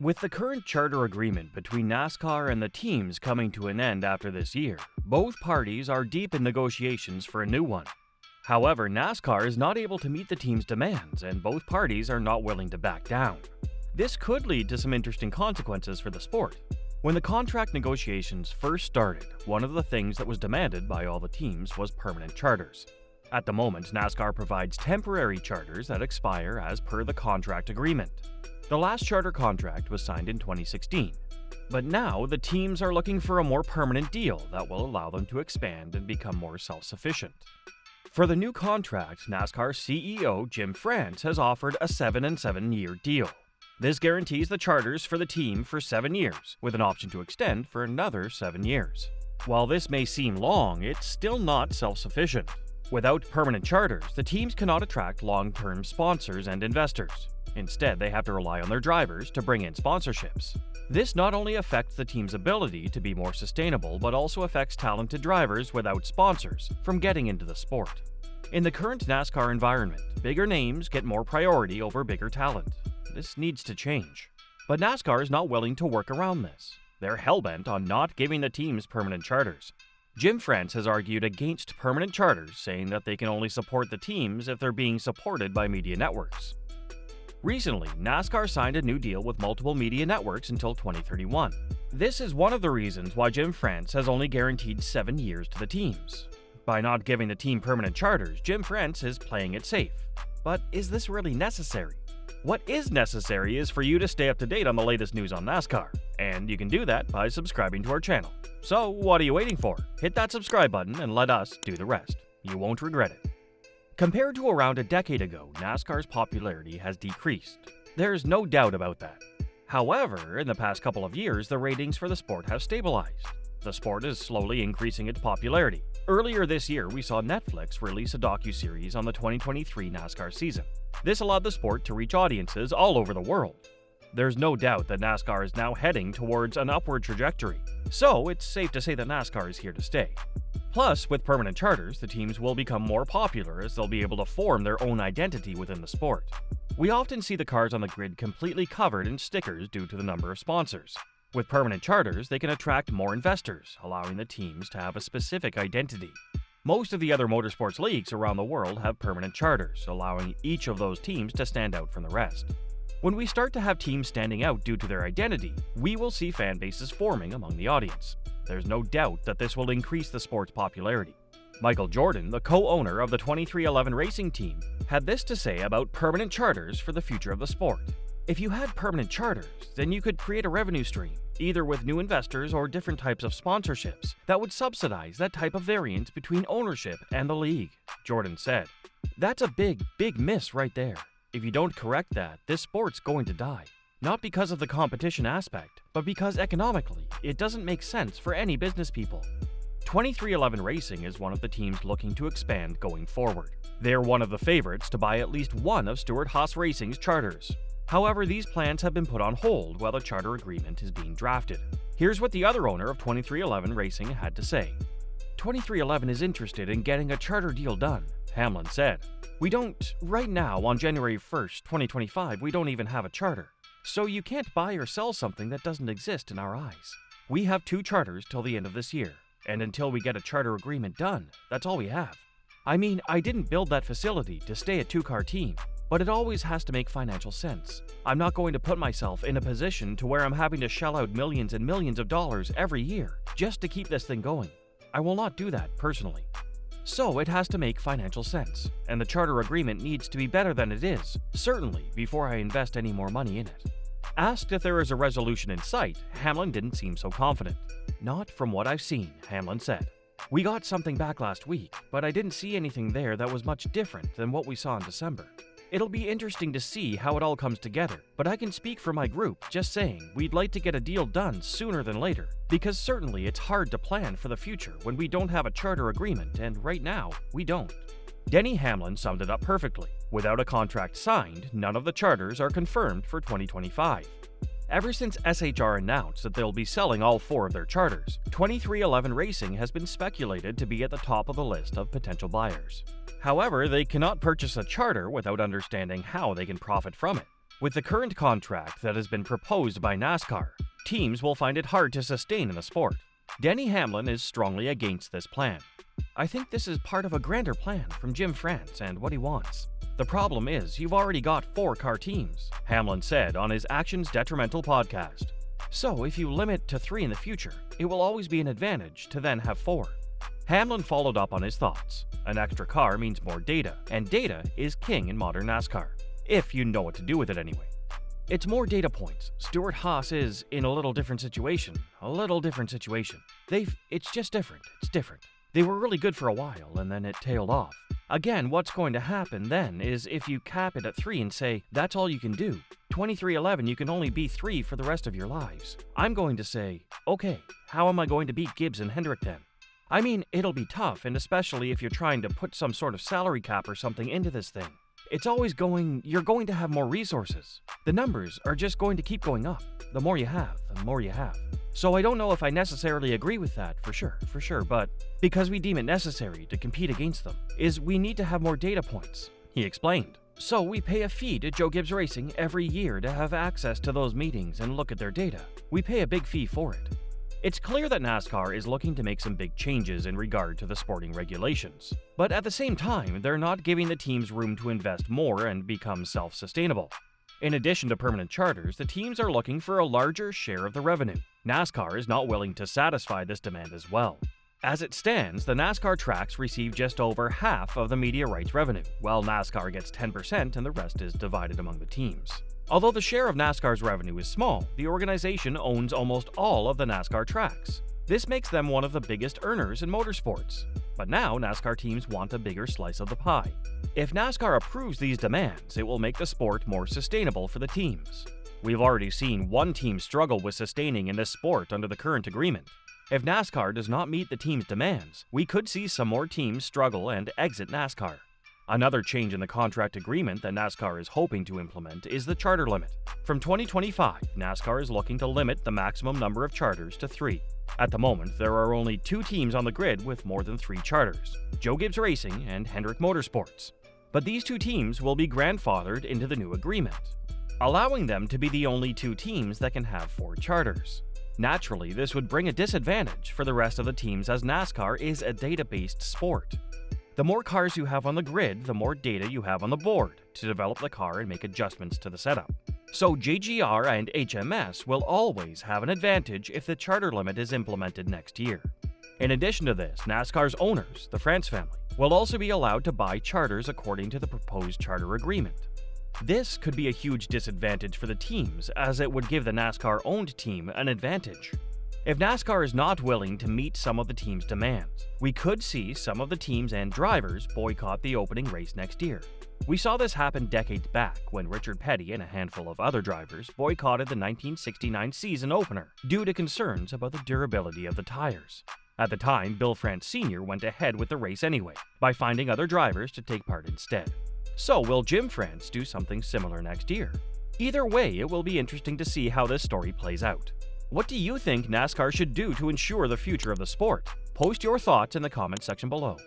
With the current charter agreement between NASCAR and the teams coming to an end after this year, both parties are deep in negotiations for a new one. However, NASCAR is not able to meet the team's demands, and both parties are not willing to back down. This could lead to some interesting consequences for the sport. When the contract negotiations first started, one of the things that was demanded by all the teams was permanent charters. At the moment, NASCAR provides temporary charters that expire as per the contract agreement. The last charter contract was signed in 2016, but now the teams are looking for a more permanent deal that will allow them to expand and become more self-sufficient. For the new contract, NASCAR CEO Jim France has offered a 7-7-year deal. This guarantees the charters for the team for 7 years, with an option to extend for another 7 years. While this may seem long, it's still not self-sufficient. Without permanent charters, the teams cannot attract long-term sponsors and investors. Instead, they have to rely on their drivers to bring in sponsorships. This not only affects the team's ability to be more sustainable, but also affects talented drivers without sponsors from getting into the sport. In the current NASCAR environment, bigger names get more priority over bigger talent. This needs to change. But NASCAR is not willing to work around this. They're hellbent on not giving the teams permanent charters. Jim France has argued against permanent charters, saying that they can only support the teams if they're being supported by media networks. Recently, NASCAR signed a new deal with multiple media networks until 2031. This is one of the reasons why Jim France has only guaranteed 7 years to the teams. By not giving the team permanent charters, Jim France is playing it safe. But is this really necessary? What is necessary is for you to stay up to date on the latest news on NASCAR, and you can do that by subscribing to our channel. So what are you waiting for? Hit that subscribe button and let us do the rest. You won't regret it. Compared to around a decade ago, NASCAR's popularity has decreased. There's no doubt about that. However, in the past couple of years, the ratings for the sport have stabilized. The sport is slowly increasing its popularity. Earlier this year, we saw Netflix release a docuseries on the 2023 NASCAR season. This allowed the sport to reach audiences all over the world. There's no doubt that NASCAR is now heading towards an upward trajectory, so it's safe to say that NASCAR is here to stay. Plus, with permanent charters, the teams will become more popular as they'll be able to form their own identity within the sport. We often see the cars on the grid completely covered in stickers due to the number of sponsors. With permanent charters, they can attract more investors, allowing the teams to have a specific identity. Most of the other motorsports leagues around the world have permanent charters, allowing each of those teams to stand out from the rest. When we start to have teams standing out due to their identity, we will see fan bases forming among the audience. There's no doubt that this will increase the sport's popularity. Michael Jordan, the co-owner of the 23XI racing team, had this to say about permanent charters for the future of the sport. If you had permanent charters, then you could create a revenue stream, either with new investors or different types of sponsorships, that would subsidize that type of variance between ownership and the league, Jordan said. That's a big miss right there. If you don't correct that, this sport's going to die. Not because of the competition aspect, but because economically, it doesn't make sense for any business people. 23XI Racing is one of the teams looking to expand going forward. They're one of the favorites to buy at least one of Stewart-Haas Racing's charters. However, these plans have been put on hold while the charter agreement is being drafted. Here's what the other owner of 23XI Racing had to say. 23XI is interested in getting a charter deal done, Hamlin said. Right now, on January 1st, 2025, we don't even have a charter. So you can't buy or sell something that doesn't exist in our eyes. We have 2 charters till the end of this year, and until we get a charter agreement done, that's all we have. I mean, I didn't build that facility to stay a 2-car team, but it always has to make financial sense. I'm not going to put myself in a position to where I'm having to shell out millions and millions of dollars every year just to keep this thing going. I will not do that personally. So it has to make financial sense, and the charter agreement needs to be better than it is, certainly before I invest any more money in it. Asked if there is a resolution in sight, Hamlin didn't seem so confident. Not from what I've seen, Hamlin said. We got something back last week, but I didn't see anything there that was much different than what we saw in December. It'll be interesting to see how it all comes together, but I can speak for my group just saying we'd like to get a deal done sooner than later, because certainly it's hard to plan for the future when we don't have a charter agreement, and right now, we don't. Denny Hamlin summed it up perfectly. Without a contract signed, none of the charters are confirmed for 2025. Ever since SHR announced that they'll be selling all 4 of their charters, 23XI Racing has been speculated to be at the top of the list of potential buyers. However, they cannot purchase a charter without understanding how they can profit from it. With the current contract that has been proposed by NASCAR, teams will find it hard to sustain in the sport. Denny Hamlin is strongly against this plan. I think this is part of a grander plan from Jim France and what he wants. The problem is you've already got 4 car teams, Hamlin said on his Actions Detrimental podcast. So if you limit to 3 in the future, it will always be an advantage to then have 4. Hamlin followed up on his thoughts. An extra car means more data, and data is king in modern NASCAR. If you know what to do with it anyway. It's more data points. Stewart-Haas is in a little different situation. It's just different. It's different. They were really good for a while, and then it tailed off. Again, what's going to happen then is if you cap it at 3 and say, that's all you can do. 23-11, you can only be 3 for the rest of your lives. I'm going to say, okay, how am I going to beat Gibbs and Hendrick then? I mean, it'll be tough, and especially if you're trying to put some sort of salary cap or something into this thing. You're going to have more resources. The numbers are just going to keep going up. The more you have, the more you have. So I don't know if I necessarily agree with that for sure, but because we deem it necessary to compete against them, is we need to have more data points, he explained. So we pay a fee to Joe Gibbs Racing every year to have access to those meetings and look at their data. We pay a big fee for it. It's clear that NASCAR is looking to make some big changes in regard to the sporting regulations. But at the same time, they're not giving the teams room to invest more and become self-sustainable. In addition to permanent charters, the teams are looking for a larger share of the revenue. NASCAR is not willing to satisfy this demand as well. As it stands, the NASCAR tracks receive just over half of the media rights revenue, while NASCAR gets 10% and the rest is divided among the teams. Although the share of NASCAR's revenue is small, the organization owns almost all of the NASCAR tracks. This makes them one of the biggest earners in motorsports. But now NASCAR teams want a bigger slice of the pie. If NASCAR approves these demands, it will make the sport more sustainable for the teams. We've already seen one team struggle with sustaining in this sport under the current agreement. If NASCAR does not meet the team's demands, we could see some more teams struggle and exit NASCAR. Another change in the contract agreement that NASCAR is hoping to implement is the charter limit. From 2025, NASCAR is looking to limit the maximum number of charters to 3. At the moment, there are only 2 teams on the grid with more than 3 charters, Joe Gibbs Racing and Hendrick Motorsports. But these 2 teams will be grandfathered into the new agreement, allowing them to be the only 2 teams that can have 4 charters. Naturally, this would bring a disadvantage for the rest of the teams as NASCAR is a data-based sport. The more cars you have on the grid, the more data you have on the board to develop the car and make adjustments to the setup. So JGR and HMS will always have an advantage if the charter limit is implemented next year. In addition to this, NASCAR's owners, the France family, will also be allowed to buy charters according to the proposed charter agreement. This could be a huge disadvantage for the teams, as it would give the NASCAR-owned team an advantage. If NASCAR is not willing to meet some of the team's demands, we could see some of the teams and drivers boycott the opening race next year. We saw this happen decades back when Richard Petty and a handful of other drivers boycotted the 1969 season opener due to concerns about the durability of the tires. At the time, Bill France Sr. went ahead with the race anyway, by finding other drivers to take part instead. So will Jim France do something similar next year? Either way, it will be interesting to see how this story plays out. What do you think NASCAR should do to ensure the future of the sport? Post your thoughts in the comment section below.